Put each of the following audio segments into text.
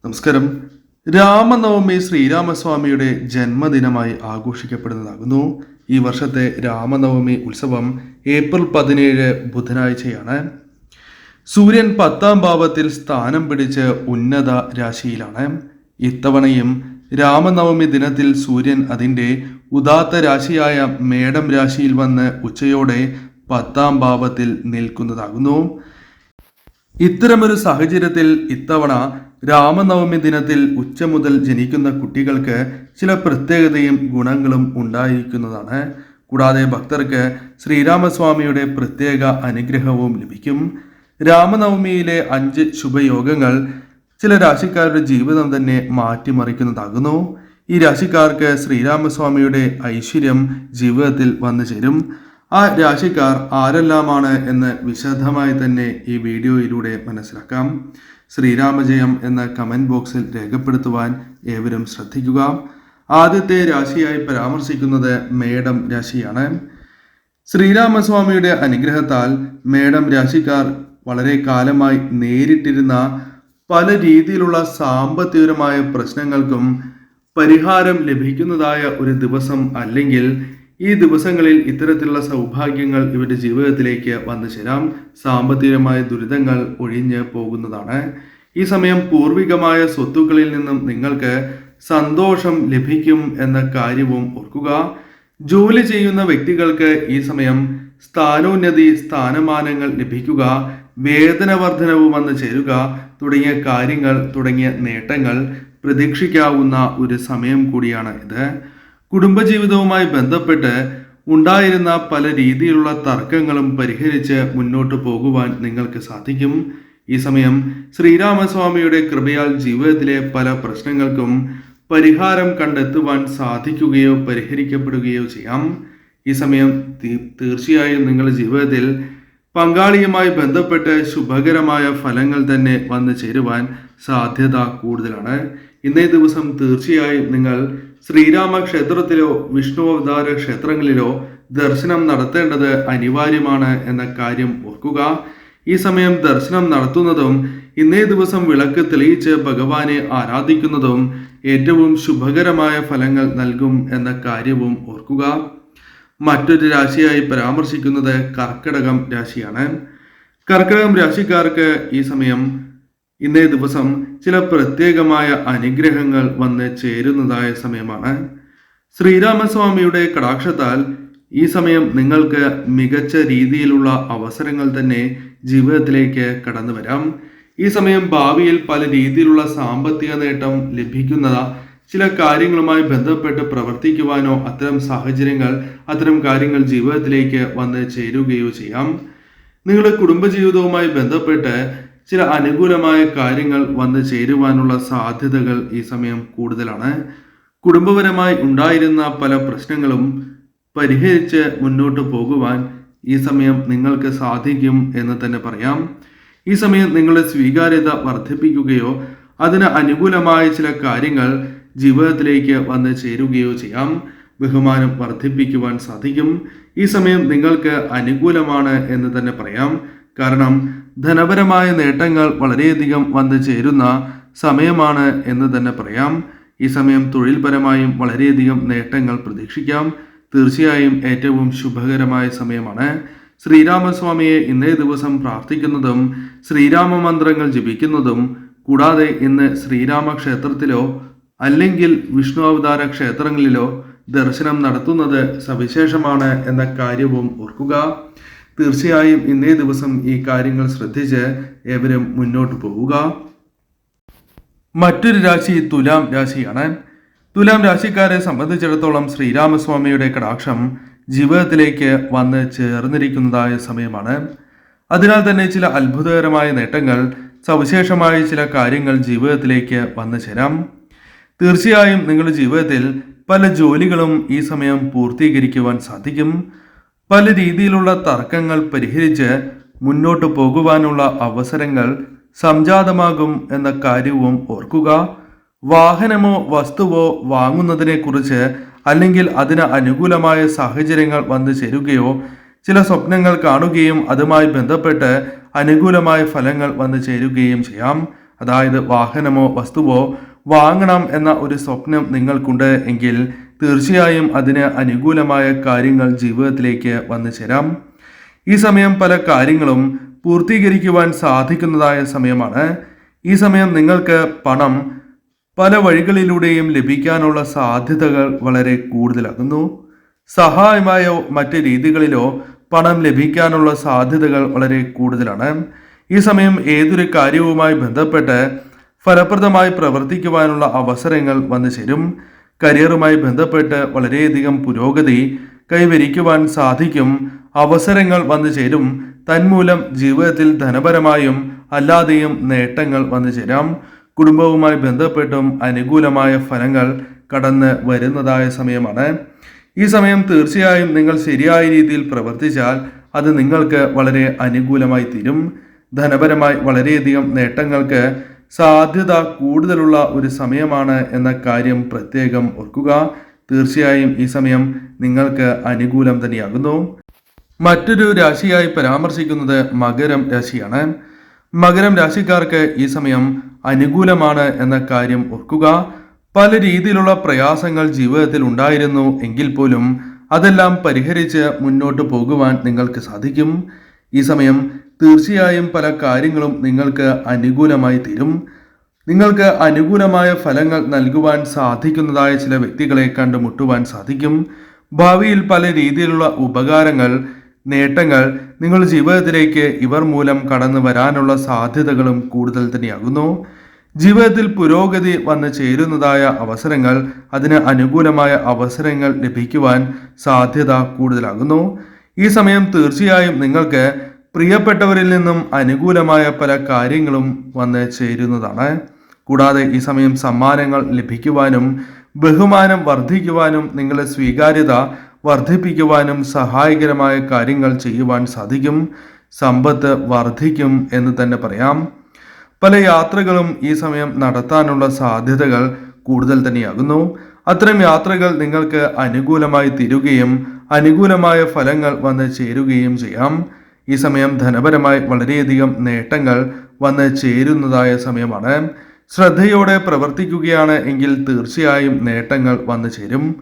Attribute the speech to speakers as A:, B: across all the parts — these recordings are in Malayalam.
A: നമസ്കാരം. രാമനവമി ശ്രീരാമസ്വാമിയുടെ ജന്മദിനമായി ആഘോഷിക്കപ്പെടുന്നതാകുന്നു. ഈ വർഷത്തെ രാമനവമി ഉത്സവം ഏപ്രിൽ 17 ബുധനാഴ്ചയാണ്. സൂര്യൻ 10ാം ഭാവത്തിൽ സ്ഥാനം പിടിച്ച് ഉന്നത രാശിയിലാണ്. ഇത്തവണയും രാമനവമി ദിനത്തിൽ സൂര്യൻ അതിൻ്റെ ഉദാത്ത രാശിയായ മേടം രാശിയിൽ വന്ന് ഉച്ചയോടെ 10ാം ഭാവത്തിൽ നിൽക്കുന്നതാകുന്നു. ഇത്തരമൊരു സാഹചര്യത്തിൽ ഇത്തവണ രാമനവമി ദിനത്തിൽ ഉച്ച മുതൽ ജനിക്കുന്ന കുട്ടികൾക്ക് ചില പ്രത്യേകതയും ഗുണങ്ങളും ഉണ്ടായിരിക്കുന്നതാണ്. കൂടാതെ ഭക്തർക്ക് ശ്രീരാമസ്വാമിയുടെ പ്രത്യേക അനുഗ്രഹവും ലഭിക്കും. രാമനവമിയിലെ 5 ശുഭയോഗങ്ങൾ ചില രാശിക്കാരുടെ ജീവിതം തന്നെ മാറ്റിമറിക്കുന്നതാകുന്നു. ഈ രാശിക്കാർക്ക് ശ്രീരാമസ്വാമിയുടെ ഐശ്വര്യം ജീവിതത്തിൽ വന്നു ചേരും. ആ രാശിക്കാർ ആരെല്ലാമാണ് എന്ന് വിശദമായി തന്നെ ഈ വീഡിയോയിലൂടെ മനസ്സിലാക്കാം. ശ്രീരാമജയം എന്ന കമൻറ്റ് ബോക്സിൽ രേഖപ്പെടുത്തുവാൻ ഏവരും ശ്രദ്ധിക്കുക. ആദ്യത്തെ രാശിയായി പരാമർശിക്കുന്നത് മേടം രാശിയാണ്. ശ്രീരാമസ്വാമിയുടെ അനുഗ്രഹത്താൽ മേടം രാശിക്കാർ വളരെ കാലമായി നേരിട്ടിരുന്ന പല രീതിയിലുള്ള സാമ്പത്തികപരമായ പ്രശ്നങ്ങൾക്കും പരിഹാരം ലഭിക്കുന്നതായ ഒരു ദിവസം, അല്ലെങ്കിൽ ഈ ദിവസങ്ങളിൽ ഇത്തരത്തിലുള്ള സൗഭാഗ്യങ്ങൾ ഇവരുടെ ജീവിതത്തിലേക്ക് വന്നു ചേരാം. സാമ്പത്തികമായ ദുരിതങ്ങൾ ഒഴിഞ്ഞ് പോകുന്നതാണ്. ഈ സമയം പൂർവികമായ സ്വത്തുക്കളിൽ നിന്നും നിങ്ങൾക്ക് സന്തോഷം ലഭിക്കും എന്ന കാര്യവും ഓർക്കുക. ജോലി ചെയ്യുന്ന വ്യക്തികൾക്ക് ഈ സമയം സ്ഥാനോന്നതി, സ്ഥാനമാനങ്ങൾ ലഭിക്കുക, വേതന വർധനവ് വന്നു ചേരുക തുടങ്ങിയ നേട്ടങ്ങൾ പ്രതീക്ഷിക്കാവുന്ന ഒരു സമയം കൂടിയാണ് ഇത്. കുടുംബജീവിതവുമായി ബന്ധപ്പെട്ട് ഉണ്ടായിരുന്ന പല രീതിയിലുള്ള തർക്കങ്ങളും പരിഹരിച്ച് മുന്നോട്ട് പോകുവാൻ നിങ്ങൾക്ക് സാധിക്കും. ഈ സമയം ശ്രീരാമസ്വാമിയുടെ കൃപയാൽ ജീവിതത്തിലെ പല പ്രശ്നങ്ങൾക്കും പരിഹാരം കണ്ടെത്തുവാൻ സാധിക്കുകയോ പരിഹരിക്കപ്പെടുകയോ ചെയ്യാം. ഈ സമയം തീർച്ചയായും നിങ്ങളുടെ ജീവിതത്തിൽ പങ്കാളിയുമായി ബന്ധപ്പെട്ട് ശുഭകരമായ ഫലങ്ങൾ തന്നെ വന്നു ചേരുവാൻ സാധ്യത കൂടുതലാണ്. ഇന്നേ ദിവസം തീർച്ചയായും നിങ്ങൾ ശ്രീരാമ ക്ഷേത്രത്തിലോ വിഷ്ണു അവതാര ക്ഷേത്രങ്ങളിലോ ദർശനം നടത്തേണ്ടത് അനിവാര്യമാണ് എന്ന കാര്യം ഓർക്കുക. ഈ സമയം ദർശനം നടത്തുന്നതും ഇന്നേ ദിവസം വിളക്ക് തെളിയിച്ച് ഭഗവാനെ ആരാധിക്കുന്നതും ഏറ്റവും ശുഭകരമായ ഫലങ്ങൾ നൽകും എന്ന കാര്യവും ഓർക്കുക. മറ്റൊരു രാശിയായി പരാമർശിക്കുന്നത് കർക്കിടകം രാശിയാണ്. കർക്കിടകം രാശിക്കാർക്ക് ഈ സമയം ഇന്നേ ദിവസം ചില പ്രത്യേകമായ അനുഗ്രഹങ്ങൾ വന്ന് ചേരുന്നതായ സമയമാണ്. ശ്രീരാമസ്വാമിയുടെ കടാക്ഷത്താൽ ഈ സമയം നിങ്ങൾക്ക് മികച്ച രീതിയിലുള്ള അവസരങ്ങൾ തന്നെ ജീവിതത്തിലേക്ക് കടന്നു വരാം. ഈ സമയം ഭാവിയിൽ പല രീതിയിലുള്ള സാമ്പത്തിക നേട്ടം ലഭിക്കുന്ന ചില കാര്യങ്ങളുമായി ബന്ധപ്പെട്ട് പ്രവർത്തിക്കുവാനോ അത്തരം കാര്യങ്ങൾ ജീവിതത്തിലേക്ക് വന്ന് ചേരുകയോ ചെയ്യാം. നിങ്ങളുടെ കുടുംബജീവിതവുമായി ബന്ധപ്പെട്ട് ചില അനുകൂലമായ കാര്യങ്ങൾ വന്നു ചേരുവാനുള്ള സാധ്യതകൾ ഈ സമയം കൂടുതലാണ്. കുടുംബപരമായി ഉണ്ടായിരുന്ന പല പ്രശ്നങ്ങളും പരിഹരിച്ച് മുന്നോട്ട് പോകുവാൻ ഈ സമയം നിങ്ങൾക്ക് സാധിക്കും എന്ന് തന്നെ പറയാം. ഈ സമയം നിങ്ങളുടെ സ്വീകാര്യത വർദ്ധിപ്പിക്കുകയോ അതിന് അനുകൂലമായ ചില കാര്യങ്ങൾ ജീവിതത്തിലേക്ക് വന്ന് ചേരുകയോ ചെയ്യാം. ബഹുമാനം വർദ്ധിപ്പിക്കുവാൻ സാധിക്കും. ഈ സമയം നിങ്ങൾക്ക് അനുകൂലമാണ് എന്ന് തന്നെ പറയാം. കാരണം ധനപരമായ നേട്ടങ്ങൾ വളരെയധികം വന്നു ചേരുന്ന സമയമാണ് എന്ന് തന്നെ പറയാം. ഈ സമയം തൊഴിൽപരമായും വളരെയധികം നേട്ടങ്ങൾ പ്രതീക്ഷിക്കാം. തീർച്ചയായും ഏറ്റവും ശുഭകരമായ സമയമാണ്. ശ്രീരാമസ്വാമിയെ ഇന്നേ ദിവസം പ്രാർത്ഥിക്കുന്നതും ശ്രീരാമ മന്ത്രങ്ങൾ ജപിക്കുന്നതും കൂടാതെ ഇന്ന് ശ്രീരാമ ക്ഷേത്രത്തിലോ അല്ലെങ്കിൽ വിഷ്ണു അവതാര ക്ഷേത്രങ്ങളിലോ ദർശനം നടത്തുന്നത് സവിശേഷമാണ് എന്ന കാര്യവും ഓർക്കുക. തീർച്ചയായും ഇന്നേ ദിവസം ഈ കാര്യങ്ങൾ ശ്രദ്ധിച്ച് ഏവരും മുന്നോട്ട് പോവുക. മറ്റൊരു രാശി തുലാം രാശിയാണ്. തുലാം രാശിക്കാരെ സംബന്ധിച്ചിടത്തോളം ശ്രീരാമസ്വാമിയുടെ കടാക്ഷം ജീവിതത്തിലേക്ക് വന്ന് ചേർന്നിരിക്കുന്നതായ സമയമാണ്. അതിനാൽ തന്നെ ചില അത്ഭുതകരമായ നേട്ടങ്ങൾ, സവിശേഷമായ ചില കാര്യങ്ങൾ ജീവിതത്തിലേക്ക് വന്നു ചേരാം. തീർച്ചയായും നിങ്ങളുടെ ജീവിതത്തിൽ പല ജോലികളും ഈ സമയം പൂർത്തീകരിക്കുവാൻ സാധിക്കും. പല രീതിയിലുള്ള തർക്കങ്ങൾ പരിഹരിച്ച് മുന്നോട്ട് പോകുവാനുള്ള അവസരങ്ങൾ സംജാതമാകും എന്ന കാര്യവും ഓർക്കുക. വാഹനമോ വസ്തുവോ വാങ്ങുന്നതിനെക്കുറിച്ച് അല്ലെങ്കിൽ അതിന് അനുകൂലമായ സാഹചര്യങ്ങൾ വന്നു ചേരുകയോ ചില സ്വപ്നങ്ങൾ കാണുകയും അതുമായി ബന്ധപ്പെട്ട് അനുകൂലമായ ഫലങ്ങൾ വന്നു ചേരുകയും ചെയ്യാം. അതായത് വാഹനമോ വസ്തുവോ വാങ്ങണം എന്ന ഒരു സ്വപ്നം നിങ്ങൾക്കുണ്ട് എങ്കിൽ തീർച്ചയായും അതിന് അനുകൂലമായ കാര്യങ്ങൾ ജീവിതത്തിലേക്ക് വന്നു ചേരാം. ഈ സമയം പല കാര്യങ്ങളും പൂർത്തീകരിക്കുവാൻ സാധിക്കുന്നതായ സമയമാണ്. ഈ സമയം നിങ്ങൾക്ക് പണം പല വഴികളിലൂടെയും ലഭിക്കാനുള്ള സാധ്യതകൾ വളരെ കൂടുതലാകുന്നു. സഹായമായോ മറ്റ് രീതികളിലോ പണം ലഭിക്കാനുള്ള സാധ്യതകൾ വളരെ കൂടുതലാണ്. ഈ സമയം ഏതൊരു കാര്യവുമായി ബന്ധപ്പെട്ട് ഫലപ്രദമായി പ്രവർത്തിക്കുവാനുള്ള അവസരങ്ങൾ വന്നു ചേരും. കരിയറുമായി ബന്ധപ്പെട്ട് വളരെയധികം പുരോഗതി കൈവരിക്കുവാൻ സാധിക്കും. അവസരങ്ങൾ വന്നു ചേരും. തന്മൂലം ജീവിതത്തിൽ ധനപരമായും അല്ലാതെയും നേട്ടങ്ങൾ വന്നു ചേരാം. കുടുംബവുമായി ബന്ധപ്പെട്ടും അനുകൂലമായ ഫലങ്ങൾ കടന്ന് വരുന്നതായ സമയമാണ്. ഈ സമയം തീർച്ചയായും നിങ്ങൾ ശരിയായ രീതിയിൽ പ്രവർത്തിച്ചാൽ അത് നിങ്ങൾക്ക് വളരെ അനുകൂലമായി തീരും. ധനപരമായി വളരെയധികം നേട്ടങ്ങൾക്ക് സാധ്യത കൂടുതലുള്ള ഒരു സമയമാണ് എന്ന കാര്യം പ്രത്യേകം ഓർക്കുക. തീർച്ചയായും ഈ സമയം നിങ്ങൾക്ക് അനുകൂലം തന്നെയാകുന്നു. മറ്റൊരു രാശിയായി പരാമർശിക്കുന്നത് മകരം രാശിയാണ്. മകരം രാശിക്കാർക്ക് ഈ സമയം അനുകൂലമാണ് എന്ന കാര്യം ഓർക്കുക. പല രീതിയിലുള്ള പ്രയാസങ്ങൾ ജീവിതത്തിൽ ഉണ്ടായിരുന്നു എങ്കിൽ പോലും അതെല്ലാം പരിഹരിച്ച് മുന്നോട്ട് പോകുവാൻ നിങ്ങൾക്ക് സാധിക്കും. ഈ സമയം തീർച്ചയായും പല കാര്യങ്ങളും നിങ്ങൾക്ക് അനുകൂലമായി തീരും. നിങ്ങൾക്ക് അനുകൂലമായ ഫലങ്ങൾ നൽകുവാൻ സാധിക്കുന്നതായ ചില വ്യക്തികളെ കണ്ടുമുട്ടുവാൻ സാധിക്കും. ഭാവിയിൽ പല രീതിയിലുള്ള ഉപകാരങ്ങൾ, നേട്ടങ്ങൾ നിങ്ങളുടെ ജീവിതത്തിലേക്ക് ഇവർ മൂലം കടന്നു വരാനുള്ള സാധ്യതകളും കൂടുതൽ തന്നെയാകുന്നു. ജീവിതത്തിൽ പുരോഗതി വന്നു ചേരുന്നതായ അവസരങ്ങൾ, അതിന് അനുകൂലമായ അവസരങ്ങൾ ലഭിക്കുവാൻ സാധ്യത കൂടുതലാകുന്നു. ഈ സമയം തീർച്ചയായും നിങ്ങൾക്ക് പ്രിയപ്പെട്ടവരിൽ നിന്നും അനുകൂലമായ പല കാര്യങ്ങളും വന്ന് ചേരുന്നതാണ്. കൂടാതെ ഈ സമയം സമ്മാനങ്ങൾ ലഭിക്കുവാനും ബഹുമാനം വർദ്ധിക്കുവാനും നിങ്ങളുടെ സ്വീകാര്യത വർദ്ധിപ്പിക്കുവാനും സഹായകരമായ കാര്യങ്ങൾ ചെയ്യുവാൻ സാധിക്കും. സമ്പത്ത് വർദ്ധിക്കും എന്ന് തന്നെ പറയാം. പല യാത്രകളും ഈ സമയം നടത്താനുള്ള സാധ്യതകൾ കൂടുതൽ തന്നെയാകുന്നു. അത്തരം യാത്രകൾ നിങ്ങൾക്ക് അനുകൂലമായി തീരുകയും അനുകൂലമായ ഫലങ്ങൾ വന്ന് ചേരുകയും ചെയ്യാം. ഈ സമയം ധനപരമായി വളരെയധികം നേട്ടങ്ങൾ വന്ന് ചേരുന്നതായ സമയമാണ്. ശ്രദ്ധയോടെ പ്രവർത്തിക്കുകയാണ് എങ്കിൽ തീർച്ചയായും നേട്ടങ്ങൾ വന്നു ചേരും.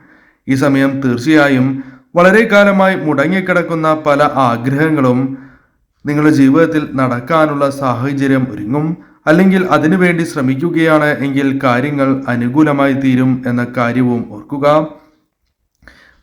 A: ഈ സമയം തീർച്ചയായും വളരെ കാലമായി മുടങ്ങിക്കിടക്കുന്ന പല ആഗ്രഹങ്ങളും നിങ്ങളുടെ ജീവിതത്തിൽ നടക്കാനുള്ള സാഹചര്യം ഒരുങ്ങും. അല്ലെങ്കിൽ അതിനുവേണ്ടി ശ്രമിക്കുകയാണ് എങ്കിൽ കാര്യങ്ങൾ അനുകൂലമായി തീരും എന്ന കാര്യവും ഓർക്കുക.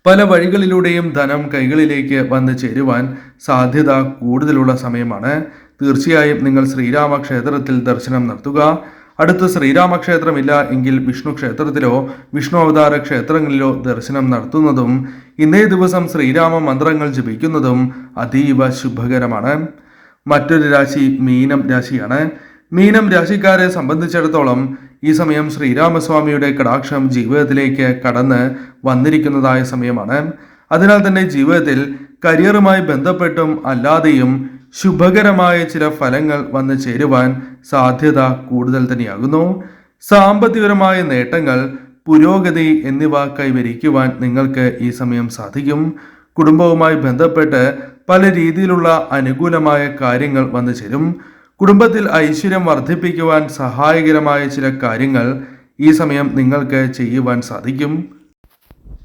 A: പല വഴികളിലൂടെയും ധനം കൈകളിലേക്ക് വന്നു ചേരുവാൻ സാധ്യത കൂടുതലുള്ള സമയമാണ്. തീർച്ചയായും നിങ്ങൾ ശ്രീരാമ ക്ഷേത്രത്തിൽ ദർശനം നടത്തുക. അടുത്ത് ശ്രീരാമക്ഷേത്രമില്ല എങ്കിൽ വിഷ്ണു ക്ഷേത്രത്തിലോ വിഷ്ണു അവതാര ക്ഷേത്രങ്ങളിലോ ദർശനം നടത്തുന്നതും ഇന്നേ ദിവസം ശ്രീരാമ മന്ത്രങ്ങൾ ജപിക്കുന്നതും അതീവ ശുഭകരമാണ്. മറ്റൊരു രാശി മീനം രാശിയാണ്. മീനം രാശിക്കാരെ സംബന്ധിച്ചിടത്തോളം ഈ സമയം ശ്രീരാമസ്വാമിയുടെ കടാക്ഷം ജീവിതത്തിലേക്ക് കടന്ന് വന്നിരിക്കുന്നതായ സമയമാണ്. അതിനാൽ തന്നെ ജീവിതത്തിൽ കരിയറുമായി ബന്ധപ്പെട്ടും അല്ലാതെയും ശുഭകരമായ ചില ഫലങ്ങൾ വന്നു ചേരുവാൻ സാധ്യത കൂടുതൽ തന്നെയാകുന്നു. സാമ്പത്തികപരമായ നേട്ടങ്ങൾ, പുരോഗതി എന്നിവ കൈവരിക്കുവാൻ നിങ്ങൾക്ക് ഈ സമയം സാധിക്കും. കുടുംബവുമായി ബന്ധപ്പെട്ട് പല രീതിയിലുള്ള അനുകൂലമായ കാര്യങ്ങൾ വന്നു ചേരും. കുടുംബത്തിൽ ഐശ്വര്യം വർദ്ധിപ്പിക്കുവാൻ സഹായകരമായ ചില കാര്യങ്ങൾ ഈ സമയം നിങ്ങൾക്ക് ചെയ്യുവാൻ സാധിക്കും.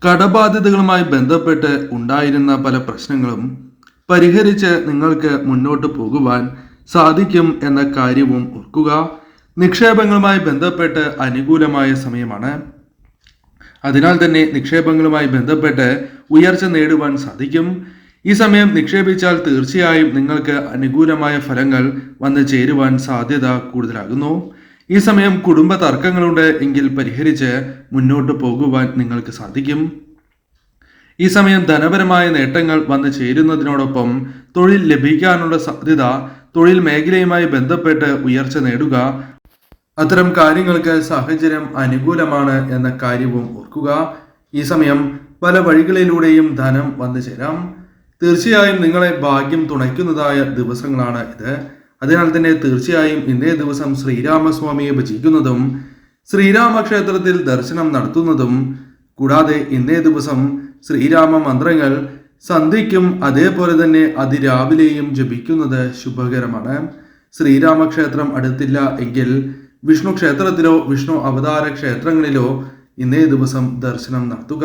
A: കടബാധ്യതകളുമായി ബന്ധപ്പെട്ട് ഉണ്ടായിരുന്ന പല പ്രശ്നങ്ങളും പരിഹരിച്ച് നിങ്ങൾക്ക് മുന്നോട്ട് പോകുവാൻ സാധിക്കും എന്ന കാര്യവും ഓർക്കുക. നിക്ഷേപങ്ങളുമായി ബന്ധപ്പെട്ട് അനുകൂലമായ സമയമാണ്. അതിനാൽ തന്നെ നിക്ഷേപങ്ങളുമായി ബന്ധപ്പെട്ട് ഉയർച്ച നേടുവാൻ സാധിക്കും. ഈ സമയം നിക്ഷേപിച്ചാൽ തീർച്ചയായും നിങ്ങൾക്ക് അനുകൂലമായ ഫലങ്ങൾ വന്നു ചേരുവാൻ സാധ്യത കൂടുതലാകുന്നു. ഈ സമയം കുടുംബ തർക്കങ്ങളുണ്ട് എങ്കിൽ പരിഹരിച്ച് മുന്നോട്ട് പോകുവാൻ നിങ്ങൾക്ക് സാധിക്കും. ഈ സമയം ധനപരമായ നേട്ടങ്ങൾ വന്നു ചേരുന്നതിനോടൊപ്പം തൊഴിൽ ലഭിക്കാനുള്ള സാധ്യത, തൊഴിൽ മേഖലയുമായി ബന്ധപ്പെട്ട് ഉയർച്ച നേടുക, അത്തരം കാര്യങ്ങൾക്ക് സാഹചര്യം അനുകൂലമാണ് എന്ന കാര്യവും ഓർക്കുക. ഈ സമയം പല വഴികളിലൂടെയും ധനം വന്നു ചേരാം. തീർച്ചയായും നിങ്ങളെ ഭാഗ്യം തുണയ്ക്കുന്നതായ ദിവസങ്ങളാണ് ഇത്. അതിനാൽ തന്നെ തീർച്ചയായും ഇന്നേ ദിവസം ശ്രീരാമസ്വാമിയെ ഭജിക്കുന്നതും ശ്രീരാമക്ഷേത്രത്തിൽ ദർശനം നടത്തുന്നതും കൂടാതെ ഇന്നേ ദിവസം ശ്രീരാമ മന്ത്രങ്ങൾ സന്ധ്യയ്ക്കും അതേപോലെ തന്നെ അതിരാവിലെയും ജപിക്കുന്നത് ശുഭകരമാണ്. ശ്രീരാമക്ഷേത്രം അടുത്തില്ല എങ്കിൽ വിഷ്ണു ക്ഷേത്രത്തിലോ വിഷ്ണു അവതാര ക്ഷേത്രങ്ങളിലോ ഇന്നേ ദിവസം ദർശനം നടത്തുക.